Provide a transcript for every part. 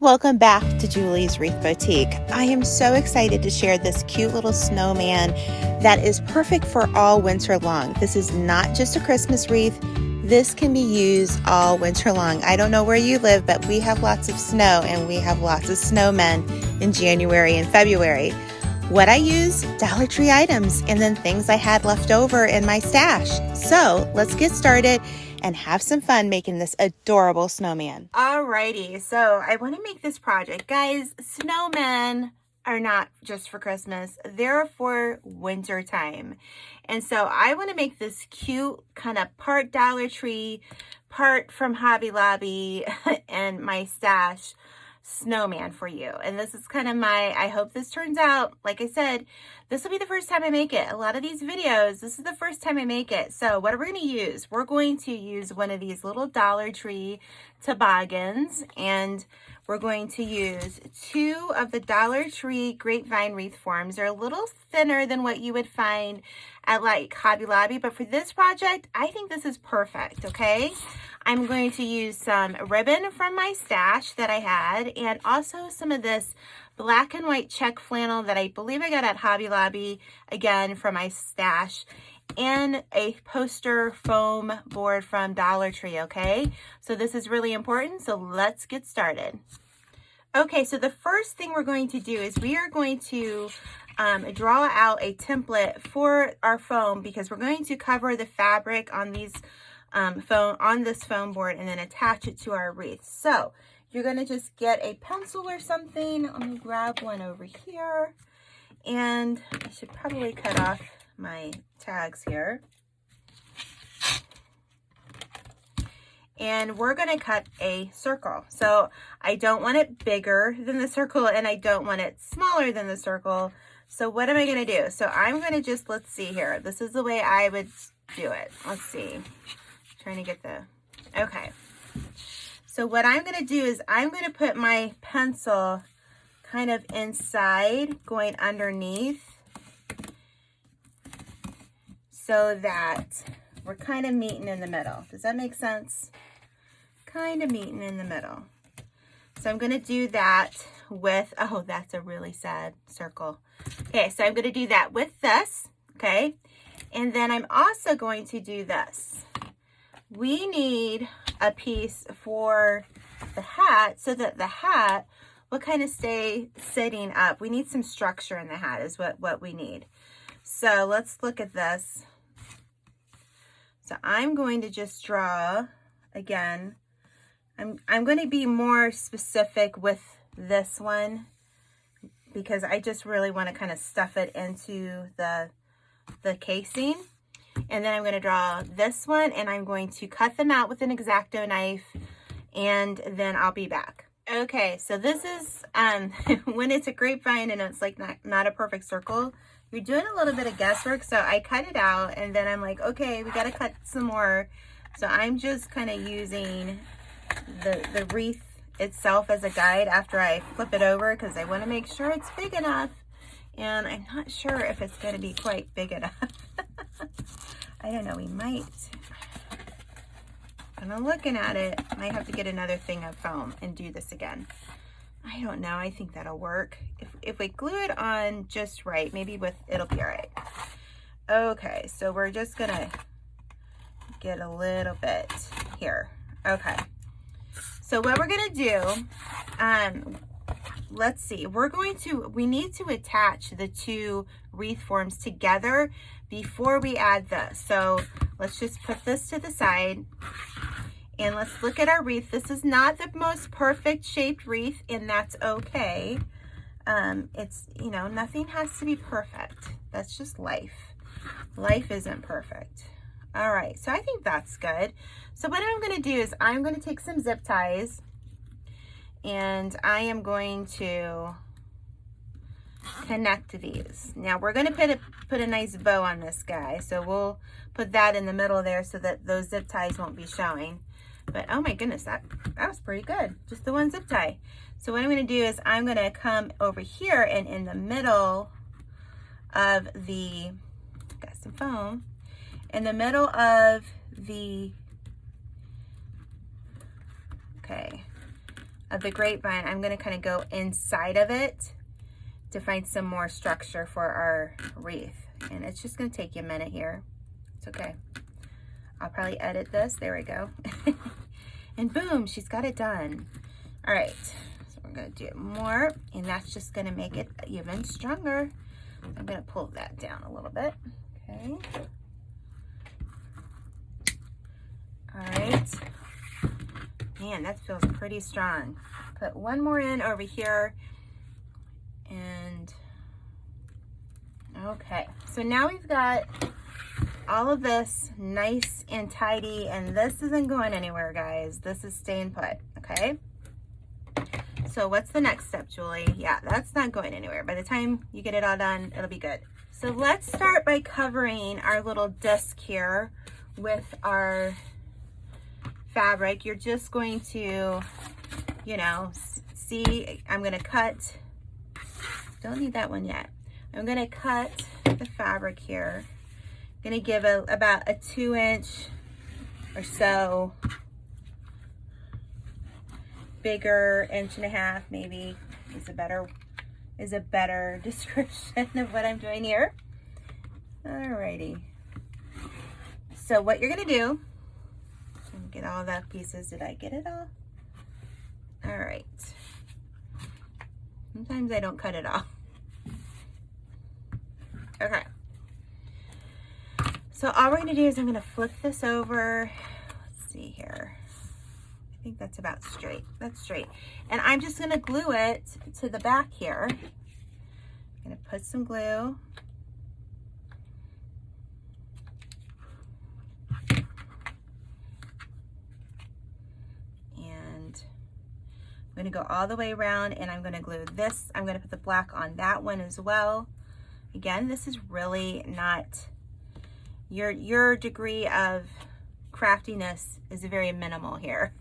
Welcome back to Julie's Wreath Boutique. I am so excited to share this cute little snowman that is perfect for all winter long. This is not just a Christmas wreath. This can be used all winter long. I don't know where you live, but we have lots of snow and we have lots of snowmen in January and February. What I use, Dollar Tree items, and then things I had left over in my stash. So let's get started and have some fun making this adorable snowman. Alrighty, so I want to make this project. Guys, snowmen are not just for Christmas. They're for winter time. And so I want to make this cute kind of part Dollar Tree, part from Hobby Lobby and my stash snowman for you. And this is kind of I hope this turns out, like I said, this will be the first time I make it. A lot of these videos, this is the first time I make it. So what are we going to use? We're going to use one of these little Dollar Tree toboggans, and we're going to use 2 of the Dollar Tree Grapevine Wreath forms. They're a little thinner than what you would find at like Hobby Lobby, but for this project, I think this is perfect, okay? I'm going to use some ribbon from my stash that I had, and also some of this black and white check flannel that I believe I got at Hobby Lobby, again from my stash, and a poster foam board from Dollar Tree, okay? So this is really important, so let's get started. Okay, so the first thing we're going to do is we are going to draw out a template for our foam, because we're going to cover the fabric on these this foam board and then attach it to our wreath. So you're going to just get a pencil or something. Let me grab one over here, and I should probably cut off my tags here. And we're going to cut a circle. So I don't want it bigger than the circle, and I don't want it smaller than the circle. So what am I going to do? So I'm going to just, let's see here. This is the way I would do it. Let's see. Trying to get okay. So what I'm going to do is I'm going to put my pencil kind of inside, going underneath, so that we're kind of meeting in the middle. Does that make sense? Kind of meeting in the middle. So I'm going to do that with, oh, that's a really sad circle. Okay, so I'm going to do that with this, okay? And then I'm also going to do this. We need a piece for the hat so that the hat will kind of stay sitting up. We need some structure in the hat is what we need. So let's look at this. So I'm going to just draw, again, I'm going to be more specific with this one because I just really want to kind of stuff it into the casing. And then I'm going to draw this one, and I'm going to cut them out with an X-Acto knife, and then I'll be back. Okay, so this is, when it's a grapevine and it's like not a perfect circle, you're doing a little bit of guesswork. So I cut it out, and then I'm like, okay, we got to cut some more. So I'm just kind of using the wreath itself as a guide after I flip it over, because I want to make sure it's big enough. And I'm not sure if it's going to be quite big enough. I don't know, we might. And I'm looking at it, might have to get another thing of foam and do this again. I don't know, I think that'll work. If we glue it on just right, maybe it'll be all right. Okay, so we're just gonna get a little bit here. Okay, so what we're gonna do, let's see, we need to attach the 2 wreath forms together before we add this. So let's just put this to the side, and let's look at our wreath. This is not the most perfect shaped wreath, and that's okay. It's, you know, nothing has to be perfect. That's just life. Life isn't perfect. All right, so I think that's good. So what I'm going to do is I'm going to take some zip ties, and I am going to connect these. Now we're going to put a nice bow on this guy, so we'll put that in the middle there so that those zip ties won't be showing. But oh my goodness, that was pretty good, just the one zip tie. So what I'm going to do is I'm going to come over here, and in the middle of got some foam, in the middle of the, okay, of the grapevine, I'm gonna kind of go inside of it to find some more structure for our wreath. And it's just gonna take you a minute here. It's okay. I'll probably edit this. There we go. And boom, she's got it done. All right, so we're gonna do more, and that's just gonna make it even stronger. I'm gonna pull that down a little bit, okay? All right. Man, that feels pretty strong. Put one more in over here, and okay. So now we've got all of this nice and tidy, and this isn't going anywhere, guys. This is staying put, okay? So what's the next step, Julie? Yeah, that's not going anywhere. By the time you get it all done, it'll be good. So let's start by covering our little disc here with our fabric. You're just going to, you know, see, I'm gonna cut, don't need that one yet. I'm gonna cut the fabric here. Gonna give about a 2-inch or so bigger, 1.5 inches maybe is a better description of what I'm doing here. Alrighty. So what you're gonna do, get all the pieces. Did I get it all? All right. Sometimes I don't cut it all. Okay. So all we're gonna do is I'm gonna flip this over. Let's see here. I think that's about straight. That's straight. And I'm just gonna glue it to the back here. I'm gonna put some glue. And I'm gonna go all the way around, and I'm gonna glue this. I'm gonna put the black on that one as well. Again, this is really not, your degree of craftiness is very minimal here.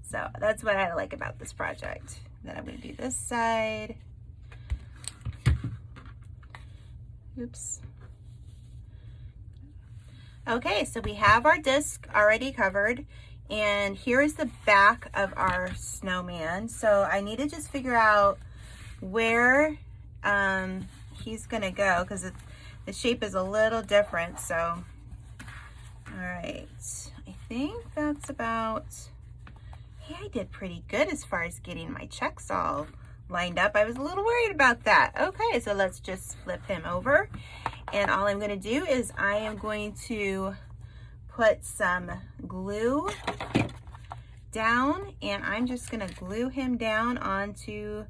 So that's what I like about this project. Then I'm gonna do this side. Oops. Okay, so we have our disc already covered, and here is the back of our snowman. So I need to just figure out where he's gonna go, because the shape is a little different. So, all right, I think that's about, hey, I did pretty good as far as getting my checks all lined up. I was a little worried about that. Okay, so let's just flip him over. And all I'm gonna do is I am going to put some glue down, and I'm just gonna glue him down onto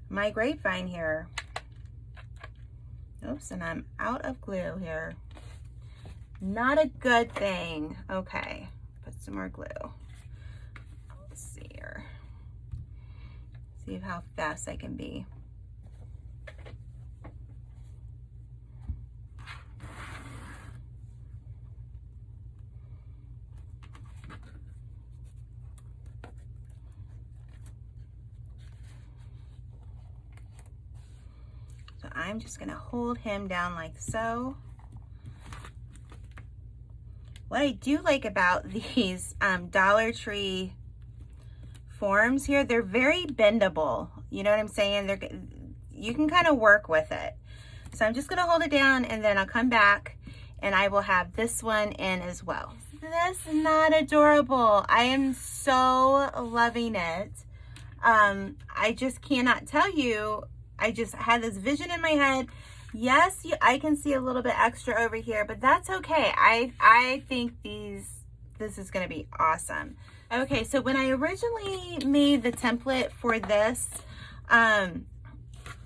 my grapevine here. Oops, and I'm out of glue here. Not a good thing. Okay, put some more glue. Let's see here. See how fast I can be. So I'm just gonna hold him down like so. What I do like about these Dollar Tree forms here, they're very bendable. You know what I'm saying? You can kind of work with it. So I'm just gonna hold it down, and then I'll come back and I will have this one in as well. This is not adorable. I am so loving it. I just cannot tell you. I just had this vision in my head. Yes, I can see a little bit extra over here, but that's okay. I think this is gonna be awesome. Okay, so when I originally made the template for this, and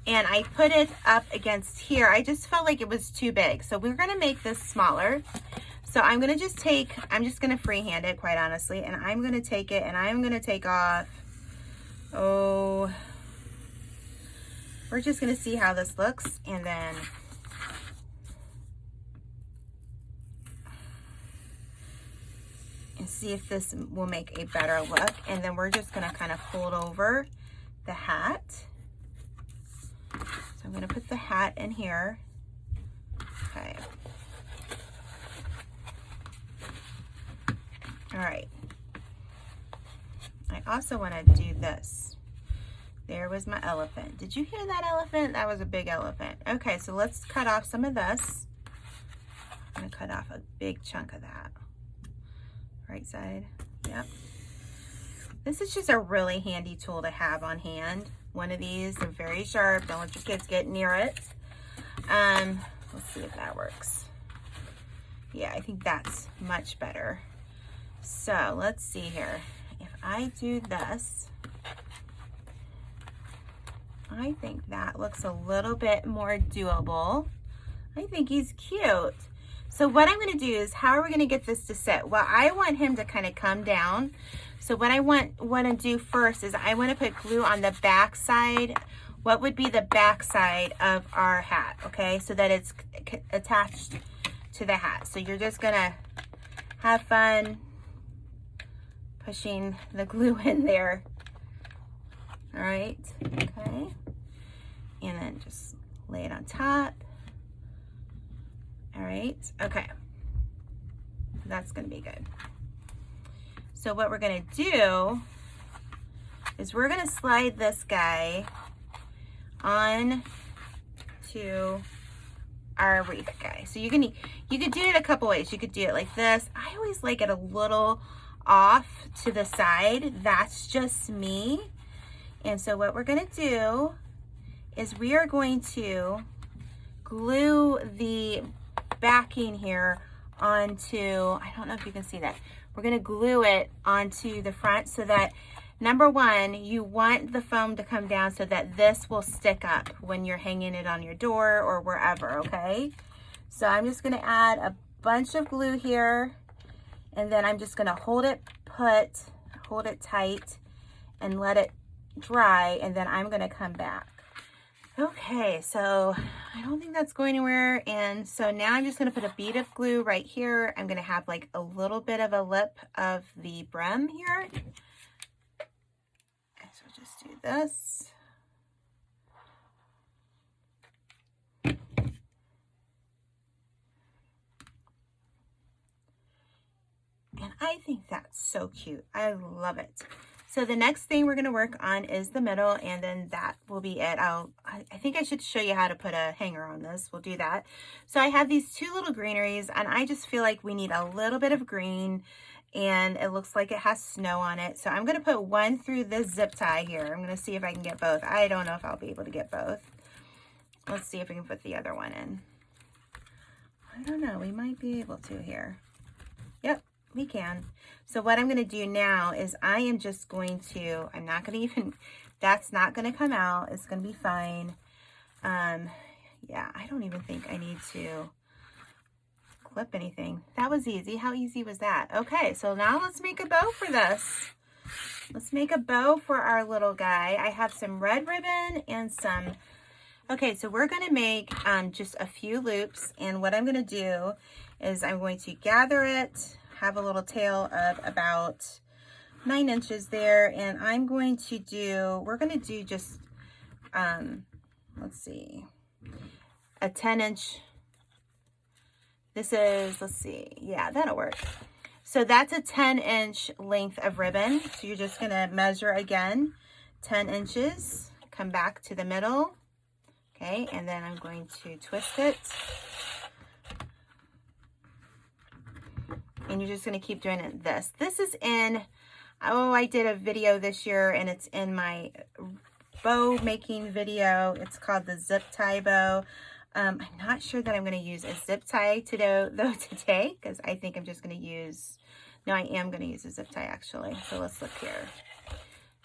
I put it up against here, I just felt like it was too big. So we're gonna make this smaller. So I'm just gonna freehand it, quite honestly, and I'm gonna take it and I'm gonna take off, we're just gonna see how this looks, and then see if this will make a better look. And then we're just gonna kind of fold over the hat. So I'm gonna put the hat in here. Okay. All right. I also want to do this. There was my elephant. Did you hear that elephant? That was a big elephant. Okay, so let's cut off some of this. I'm gonna cut off a big chunk of that. Right side, yep. This is just a really handy tool to have on hand. One of these, they're very sharp. Don't let your kids get near it. Let's see if that works. Yeah, I think that's much better. So let's see here. If I do this, I think that looks a little bit more doable. I think he's cute. So what I'm gonna do is, how are we gonna get this to sit? Well, I want him to kind of come down. So what I want to do first is I want to put glue on the back side. What would be the back side of our hat, okay? So that it's attached to the hat. So you're just gonna have fun pushing the glue in there. All right, okay. And then just lay it on top. All right, okay. That's gonna be good. So what we're gonna do is we're gonna slide this guy on to our wreath guy. So you could do it a couple ways. You could do it like this. I always like it a little off to the side. That's just me. And so what we're gonna do is we are going to glue the backing here onto, I don't know if you can see that. We're gonna glue it onto the front so that, number one, you want the foam to come down so that this will stick up when you're hanging it on your door or wherever, okay? So I'm just gonna add a bunch of glue here, and then I'm just gonna hold it tight and let it dry, and then I'm gonna come back. Okay, so I don't think that's going anywhere. And so now I'm just gonna put a bead of glue right here. I'm gonna have like a little bit of a lip of the brim here. So just do this. And I think that's so cute. I love it. So the next thing we're going to work on is the middle, and then that will be it. I think I should show you how to put a hanger on this. We'll do that. So I have these two little greeneries, and I just feel like we need a little bit of green, and it looks like it has snow on it. So I'm going to put one through this zip tie here. I'm going to see if I can get both. I don't know if I'll be able to get both. Let's see if we can put the other one in. I don't know. We might be able to here. Yep. We can. So what I'm going to do now is I am just going to, I'm not going to even, that's not going to come out. It's going to be fine. Yeah, I don't even think I need to clip anything. That was easy. How easy was that? Okay, so now let's make a bow for this. Let's make a bow for our little guy. I have some red ribbon and some, okay, so we're going to make just a few loops. And what I'm going to do is I'm going to gather it, have a little tail of about 9 inches there, and I'm going to do, we're going to do just, let's see, a 10-inch, this is, let's see, yeah, that'll work. So that's a 10-inch length of ribbon. So you're just going to measure again, 10 inches, come back to the middle, okay, and then I'm going to twist it. And you're just going to keep doing it this. This is in, oh, I did a video this year, and it's in my bow making video. It's called the zip tie bow. I'm not sure that I'm going to use a zip tie though today, because I think I'm just going to use, no, I am going to use a zip tie actually. So let's look here.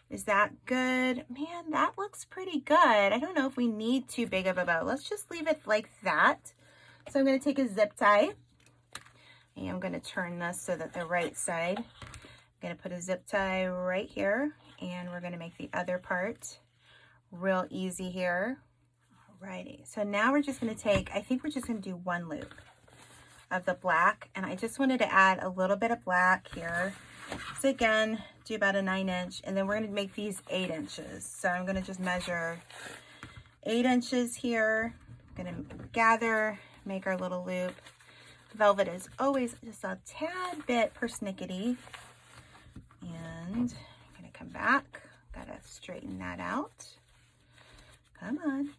Is that good? Man, that looks pretty good. I don't know if we need too big of a bow. Let's just leave it like that. So I'm going to take a zip tie. And I'm going to turn this so that the right side, I'm going to put a zip tie right here, and we're going to make the other part real easy here. Alrighty, so now we're just going to take, I think we're just going to do one loop of the black, and I just wanted to add a little bit of black here. So again, do about a 9-inch, and then we're going to make these 8 inches. So I'm going to just measure 8 inches here. I'm going to gather, make our little loop. Velvet is always just a tad bit persnickety. And I'm going to come back. Gotta straighten that out. Come on.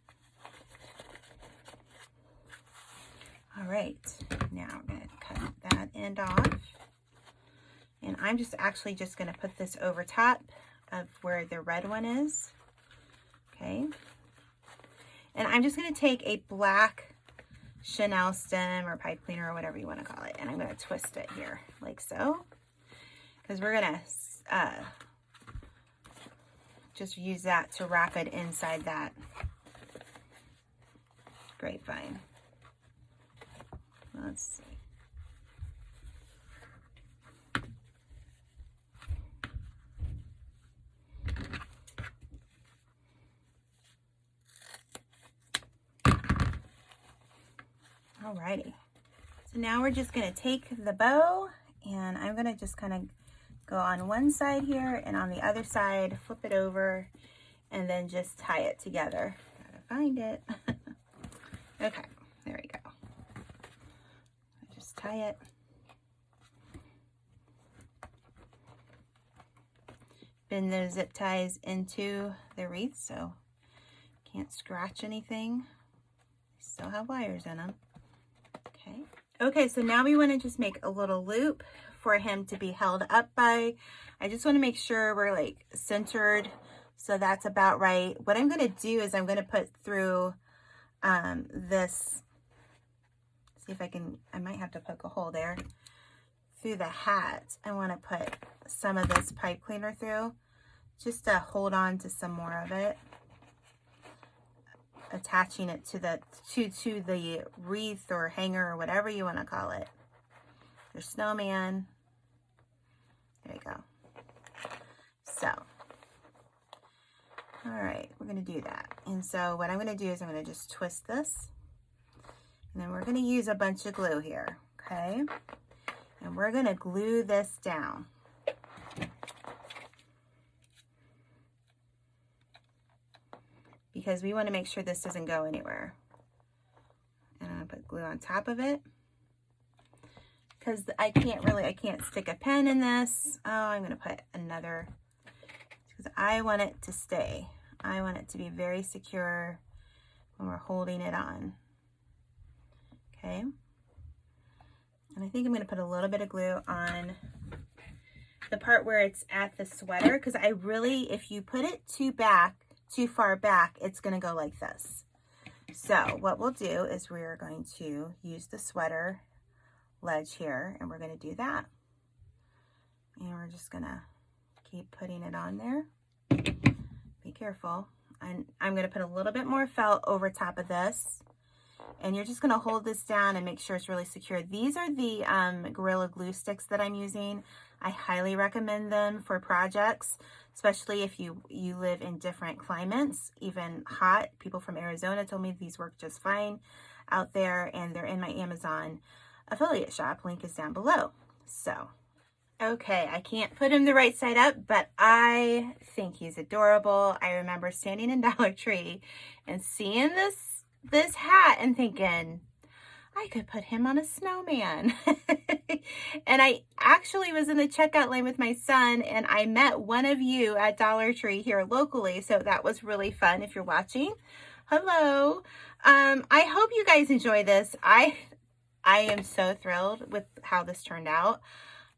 All right, now I'm gonna cut that end off. And I'm actually just gonna put this over top of where the red one is. Okay. And I'm just gonna take a black Chanel stem or pipe cleaner or whatever you wanna call it. And I'm gonna twist it here like so. Because we're gonna just use that to wrap it inside that grapevine. Let's see. Alrighty. So now we're just going to take the bow and I'm going to just kind of go on one side here and on the other side, flip it over and then just tie it together. Gotta find it. Okay, there we go. Just tie it. Bend those zip ties into the wreath so can't scratch anything. They still have wires in them. Okay. Okay, so now we want to just make a little loop for him to be held up by. I just want to make sure we're like centered, so that's about right. What I'm going to do is I'm going to put through this, see if I might have to poke a hole there. Through the hat, I want to put some of this pipe cleaner through, just to hold on to some more of it. Attaching it to the wreath or hanger or whatever you want to call it. Your snowman. There you go. So, all right, we're going to do that. And so what I'm going to do is I'm going to just twist this. And then we're going to use a bunch of glue here, okay? And we're going to glue this down. Because we want to make sure this doesn't go anywhere. And I'm going to put glue on top of it. Because I can't stick a pen in this. Oh, I'm going to put another, because I want it to stay. I want it to be very secure when we're holding it on. Okay. And I think I'm going to put a little bit of glue on the part where it's at the sweater, because if you put it too far back, it's going to go like this. So what we'll do is we're going to use the sweater ledge here, and we're going to do that. And we're just going to keep putting it on there. Be careful. And I'm going to put a little bit more felt over top of this. And you're just going to hold this down and make sure it's really secure. These are the Gorilla Glue sticks that I'm using. I highly recommend them for projects, especially if you live in different climates, even hot. People from Arizona told me these work just fine out there, and they're in my Amazon affiliate shop. Link is down below. So, okay, I can't put him the right side up, but I think he's adorable. I remember standing in Dollar Tree and seeing this hat and thinking, I could put him on a snowman. And I actually was in the checkout line with my son, and I met one of you at Dollar Tree here locally, so that was really fun. If you're watching, hello. I hope you guys enjoy this. I am so thrilled with how this turned out.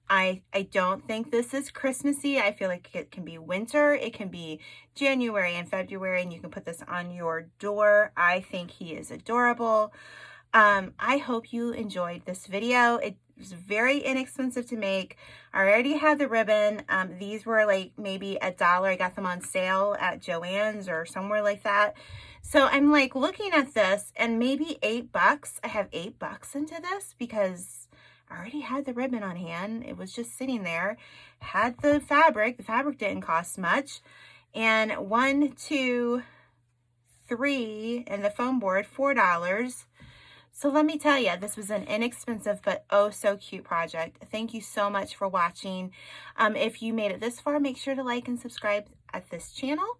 I don't think this is Christmassy. I feel like it can be winter. It can be January and February, and you can put this on your door. I think he is adorable. I hope you enjoyed this video. It was very inexpensive to make. I already had the ribbon. These were like maybe $1. I got them on sale at Joann's or somewhere like that. So I'm like looking at this, and maybe $8. I have $8 into this because I already had the ribbon on hand. It was just sitting there. Had the fabric. The fabric didn't cost much. And 1, 2, 3, and the foam board, $4. So let me tell you, this was an inexpensive but oh so cute project. Thank you so much for watching. If you made it this far, make sure to like and subscribe at this channel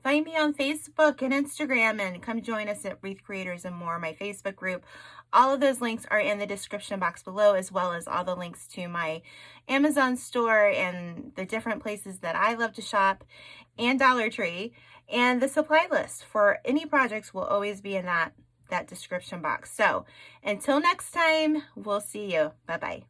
Find me on Facebook and Instagram and come join us at Wreath Creators and More, my Facebook group. All of those links are in the description box below, as well as all the links to my Amazon store and the different places that I love to shop, and Dollar Tree. And the supply list for any projects will always be in that description box. So until next time, we'll see you. Bye-bye.